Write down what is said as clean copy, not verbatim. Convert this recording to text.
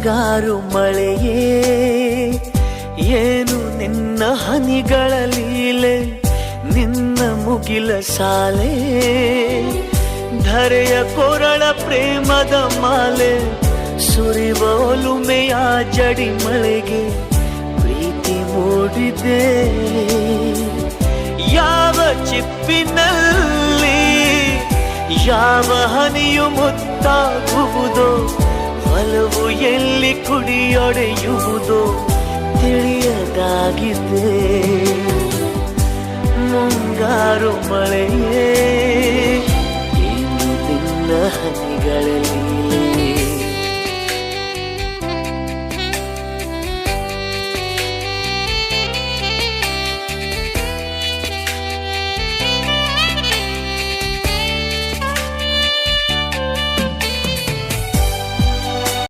ಮುಂಗಾರು ಮಳೆಯೇ ಏನು ನಿನ್ನ ಹನಿಗಳ ಲೀಲೆ, ನಿನ್ನ ಮುಗಿಲ ಸಾಲೆ ಧರೆಯ ಕೊರಳ ಪ್ರೇಮದ ಮಾಲೆ, ಸುರಿವ ಒಲುಮೆಯ ಜಡಿ ಮಳೆಗೆ ಪ್ರೀತಿ ಮೂಡಿದೆ. ಯಾವ ಚಿಪ್ಪಿನಲ್ಲಿ ಯಾವ ಹನಿಯು ಮುತ್ತಾಗುವುದೋ, ಒಲವು ಎಲ್ಲಿ ಕುಡಿಯೊಡೆಯುವುದೋ ತಿಳಿಯದಾಗಿದೆ. ಮುಂಗಾರು ಮಳೆಯೇ ಏನು ನಿನ್ನ ಹನಿಗಳಲ್ಲಿ